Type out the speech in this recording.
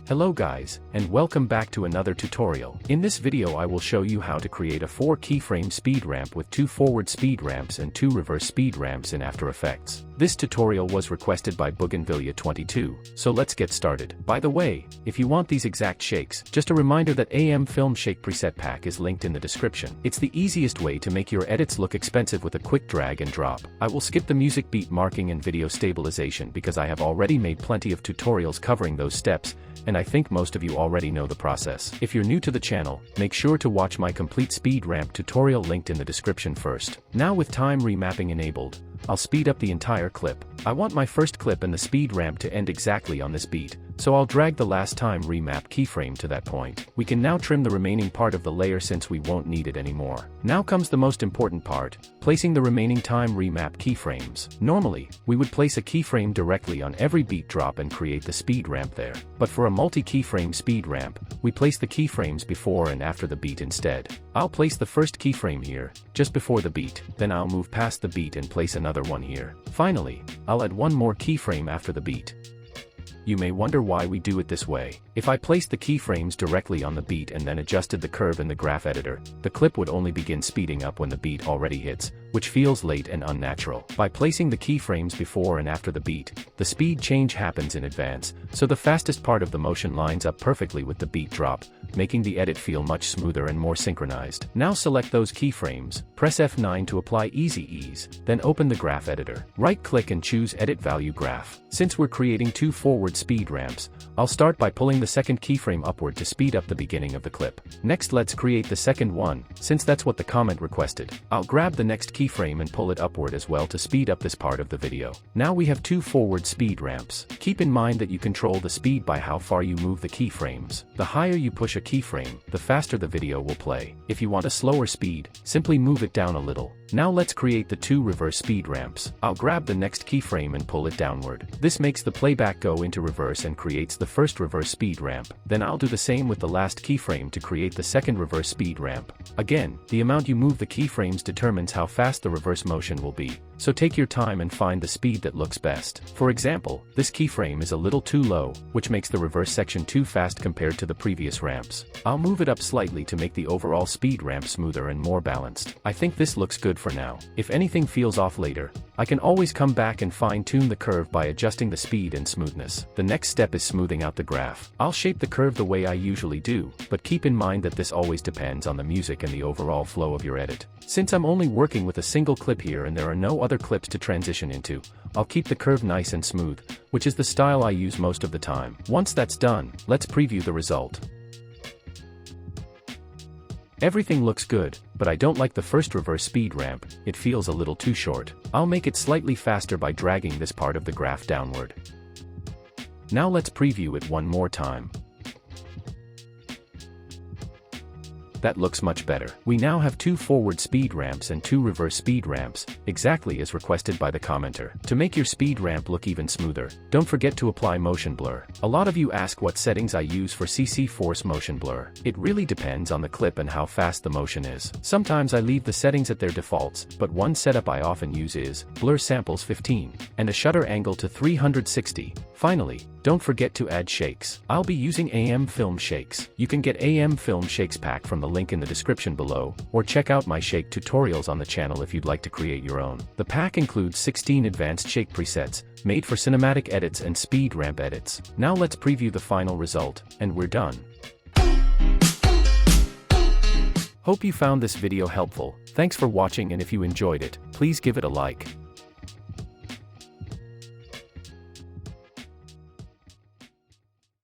Hello guys, and welcome back to another tutorial. In this video I will show you how to create a 4-keyframe speed ramp with 2 forward speed ramps and 2 reverse speed ramps in After Effects. This tutorial was requested by Bougainvillea22, so let's get started. By the way, if you want these exact shakes, just a reminder that AM Film Shake preset pack is linked in the description. It's the easiest way to make your edits look expensive with a quick drag and drop. I will skip the music beat marking and video stabilization because I have already made plenty of tutorials covering those steps, and I think most of you already know the process. If you're new to the channel, make sure to watch my complete speed ramp tutorial linked in the description first. Now with time remapping enabled, I'll speed up the entire clip. I want my first clip and the speed ramp to end exactly on this beat, so I'll drag the last time remap keyframe to that point. We can now trim the remaining part of the layer since we won't need it anymore. Now comes the most important part, placing the remaining time remap keyframes. Normally, we would place a keyframe directly on every beat drop and create the speed ramp there. But for a multi-keyframe speed ramp, we place the keyframes before and after the beat instead. I'll place the first keyframe here, just before the beat, then I'll move past the beat and place another one here. Finally, I'll add one more keyframe after the beat. You may wonder why we do it this way. If I placed the keyframes directly on the beat and then adjusted the curve in the graph editor, the clip would only begin speeding up when the beat already hits, which feels late and unnatural. By placing the keyframes before and after the beat, the speed change happens in advance, so the fastest part of the motion lines up perfectly with the beat drop, making the edit feel much smoother and more synchronized. Now select those keyframes, press F9 to apply Easy Ease, then open the graph editor. Right-click and choose Edit Value Graph. Since we're creating 2 forward speed ramps, I'll start by pulling the second keyframe upward to speed up the beginning of the clip. Next let's create the second one, since that's what the comment requested. I'll grab the next keyframe and pull it upward as well to speed up this part of the video. Now we have 2 forward speed ramps. Keep in mind that you control the speed by how far you move the keyframes. The higher you push a keyframe, the faster the video will play. If you want a slower speed, simply move it down a little. Now let's create the 2 reverse speed ramps. I'll grab the next keyframe and pull it downward. This makes the playback go into reverse and creates the first reverse speed ramp. Then I'll do the same with the last keyframe to create the second reverse speed ramp. Again, the amount you move the keyframes determines how fast the reverse motion will be, so take your time and find the speed that looks best. For example, this keyframe is a little too low, which makes the reverse section too fast compared to the previous ramps. I'll move it up slightly to make the overall speed ramp smoother and more balanced. I think this looks good for now. If anything feels off later, I can always come back and fine-tune the curve by adjusting the speed and smoothness. The next step is smoothing out the graph. I'll shape the curve the way I usually do, but keep in mind that this always depends on the music and the overall flow of your edit. Since I'm only working with a single clip here and there are no other clips to transition into, I'll keep the curve nice and smooth, which is the style I use most of the time. Once that's done, let's preview the result. Everything looks good, but I don't like the first reverse speed ramp, it feels a little too short. I'll make it slightly faster by dragging this part of the graph downward. Now let's preview it one more time. That looks much better. We now have 2 forward speed ramps and 2 reverse speed ramps, exactly as requested by the commenter. To make your speed ramp look even smoother, don't forget to apply motion blur. A lot of you ask what settings I use for CC Force motion blur. It really depends on the clip and how fast the motion is. Sometimes I leave the settings at their defaults, but one setup I often use is blur samples 15 and a shutter angle to 360. Finally, don't forget to add shakes. I'll be using AM Film Shakes. You can get AM Film Shakes pack from the link in the description below, or check out my shake tutorials on the channel if you'd like to create your own. The pack includes 16 advanced shake presets, made for cinematic edits and speed ramp edits. Now let's preview the final result, and we're done. Hope you found this video helpful. Thanks for watching, and if you enjoyed it, please give it a like.